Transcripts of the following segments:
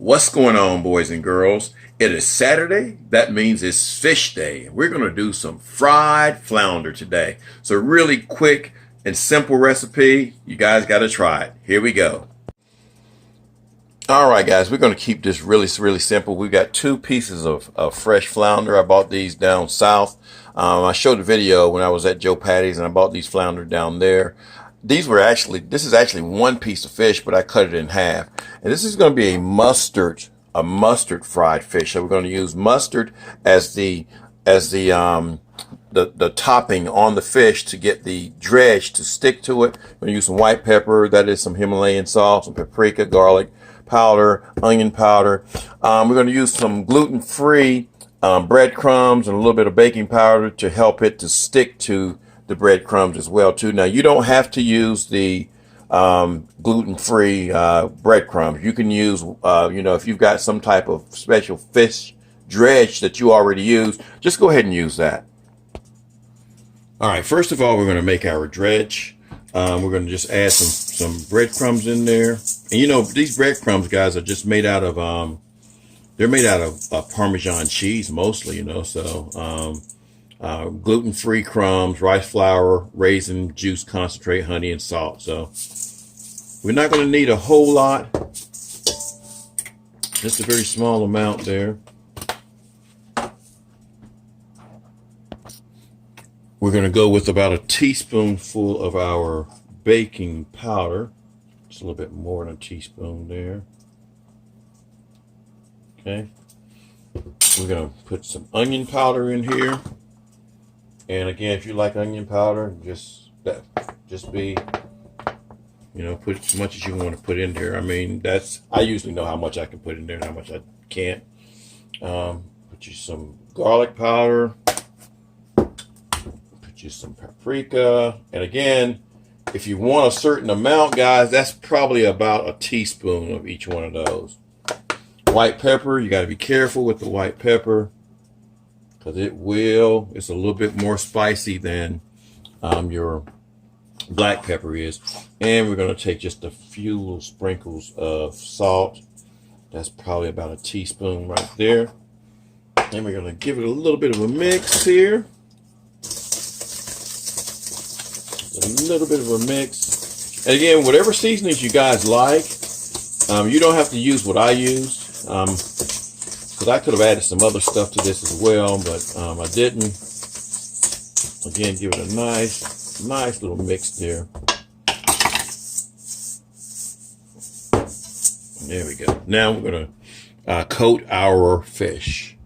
What's going on, boys and girls? It is Saturday. That means it's fish day. We're going to do some fried flounder today. So really quick and simple recipe. You guys got to try it. Here we go. All right, guys, we're going to keep this really simple. We've got 2 pieces of fresh flounder. I bought these down south. I showed the video when I was at Joe Patty's, and I bought these flounder down there. This is actually 1 piece of fish, but I cut it in half. And this is going to be a mustard fried fish. So we're going to use mustard as the topping on the fish to get the dredge to stick to it. We're going to use some white pepper, that is some Himalayan salt, some paprika, garlic powder, onion powder. We're going to use some gluten-free breadcrumbs and a little bit of baking powder to help it to stick to the breadcrumbs as well too. Now you don't have to use the gluten-free breadcrumbs. You can use, if you've got some type of special fish dredge that you already use, just go ahead and use that. All right, first of all, we're going to make our dredge. We're going to just add some breadcrumbs in there. And these breadcrumbs, guys, are just made out of, they're made out of Parmesan cheese mostly, so gluten-free crumbs, rice flour, raisin, juice concentrate, honey, and salt. So we're not going to need a whole lot. Just a very small amount there. We're going to go with about a teaspoonful of our baking powder. Just a little bit more than a teaspoon there. Okay. We're going to put some onion powder in here. And again, if you like onion powder, just be, put as much as you want to put in there. I mean, I usually know how much I can put in there and how much I can't. Put you some garlic powder. Put you some paprika. And again, if you want a certain amount, guys, that's probably about a teaspoon of each one of those. White pepper, you got to be careful with the white pepper, because it's a little bit more spicy than your black pepper is. And we're going to take just a few little sprinkles of salt. That's probably about a teaspoon right there. And we're going to give it a little bit of a mix here. A little bit of a mix. And again, whatever seasonings you guys like, you don't have to use what I use. Because I could have added some other stuff to this as well, but I didn't. Again, give it a nice little mix there. There we go. Now we're going to coat our fish.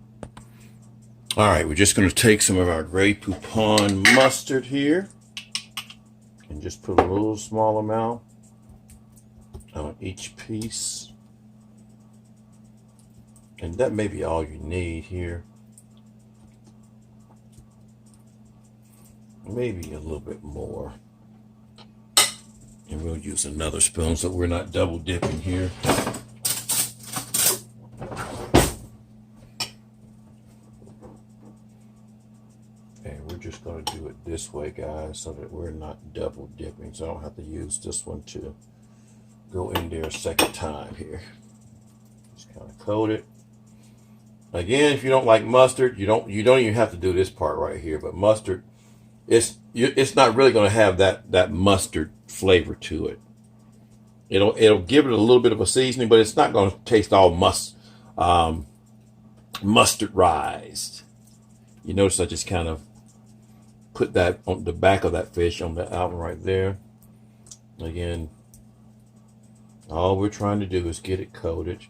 All right, we're just going to take some of our Grey Poupon mustard here and just put a little small amount on each piece. And that may be all you need here. Maybe a little bit more. And we'll use another spoon so we're not double dipping here. And we're just going to do it this way, guys, so that we're not double dipping. So I don't have to use this one to go in there a second time here. Just kind of coat it. Again, if you don't like mustard, you don't even have to do this part right here. But mustard, it's not really going to have that mustard flavor to it. It'll give it a little bit of a seasoning, but it's not going to taste all mustardized. You notice I just kind of put that on the back of that fish on the outline right there. Again, all we're trying to do is get it coated.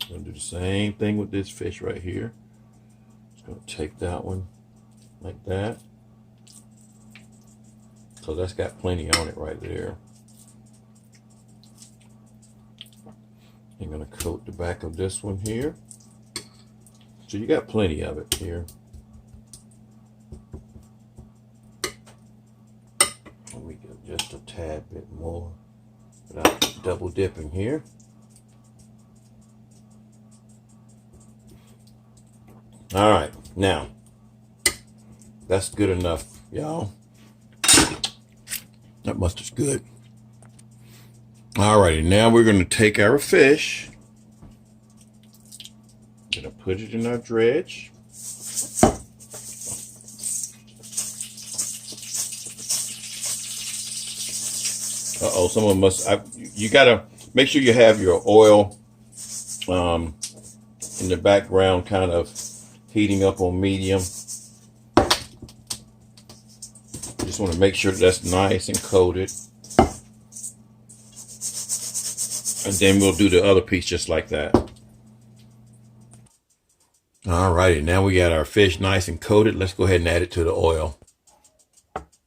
Going to do the same thing with this fish right here. Just going to take that one like that. So that's got plenty on it right there. I'm going to coat the back of this one here. So you got plenty of it here. Let me go just a tad bit more without double dipping here. All right, now that's good enough, y'all. That mustard's good. All righty, now we're going to take our fish Gonna put it in our dredge. Uh-oh, someone you gotta make sure you have your oil in the background kind of heating up on medium. Just want to make sure that's nice and coated. And then we'll do the other piece just like that. Alrighty, now we got our fish nice and coated. Let's go ahead and add it to the oil.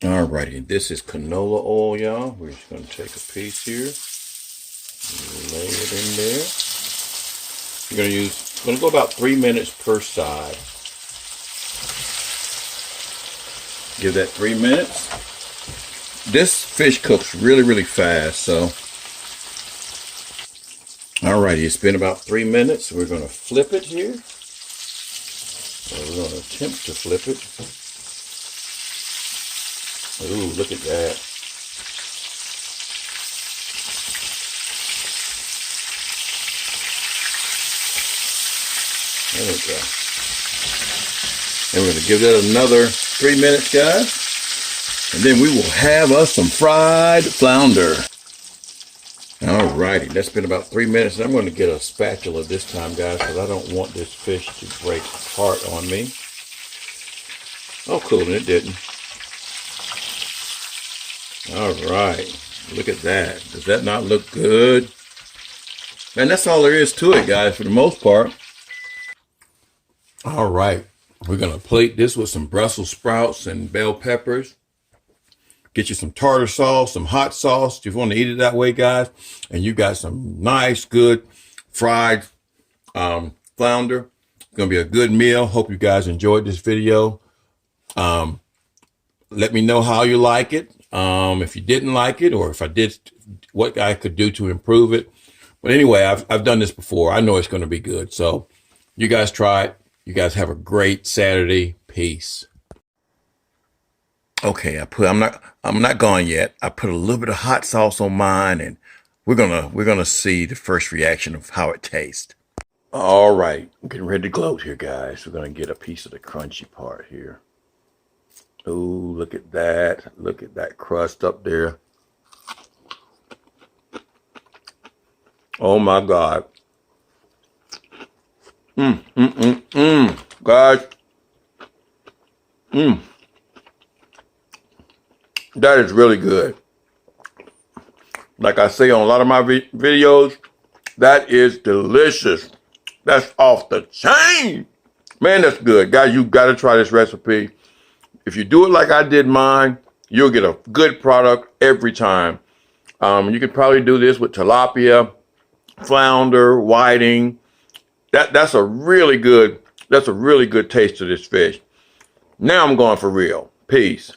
Alrighty, this is canola oil, y'all. We're just going to take a piece here, lay it in there. We're going to go about 3 minutes per side. Give that 3 minutes. This fish cooks really, really fast, so. Alrighty, it's been about 3 minutes. We're going to flip it here. So we're going to attempt to flip it. Ooh, look at that. There we go. And we're going to give that another 3 minutes, guys. And then we will have us some fried flounder. Alrighty, that's been about 3 minutes. And I'm going to get a spatula this time, guys, because I don't want this fish to break apart on me. Oh, cool, and it didn't. Alright, look at that. Does that not look good? And that's all there is to it, guys, for the most part. Alright, we're going to plate this with some Brussels sprouts and bell peppers. Get you some tartar sauce, some hot sauce, if you want to eat it that way, guys. And you got some nice, good fried flounder. It's going to be a good meal. Hope you guys enjoyed this video. Let me know how you like it. If you didn't like it, or if I did, what I could do to improve it. But anyway, I've done this before. I know it's going to be good. So you guys try it. You guys have a great Saturday. Peace. Okay, I'm not gone yet. I put a little bit of hot sauce on mine, and we're gonna see the first reaction of how it tastes. All right, I'm getting ready to gloat here, guys. We're gonna get a piece of the crunchy part here. Ooh, look at that. Look at that crust up there. Oh my God. Guys. That is really good. Like I say on a lot of my videos, that is delicious. That's off the chain. Man, that's good. Guys, you got to try this recipe. If you do it like I did mine, you'll get a good product every time. You could probably do this with tilapia, flounder, whiting. That's a really good taste to this fish. Now I'm going for real. Peace.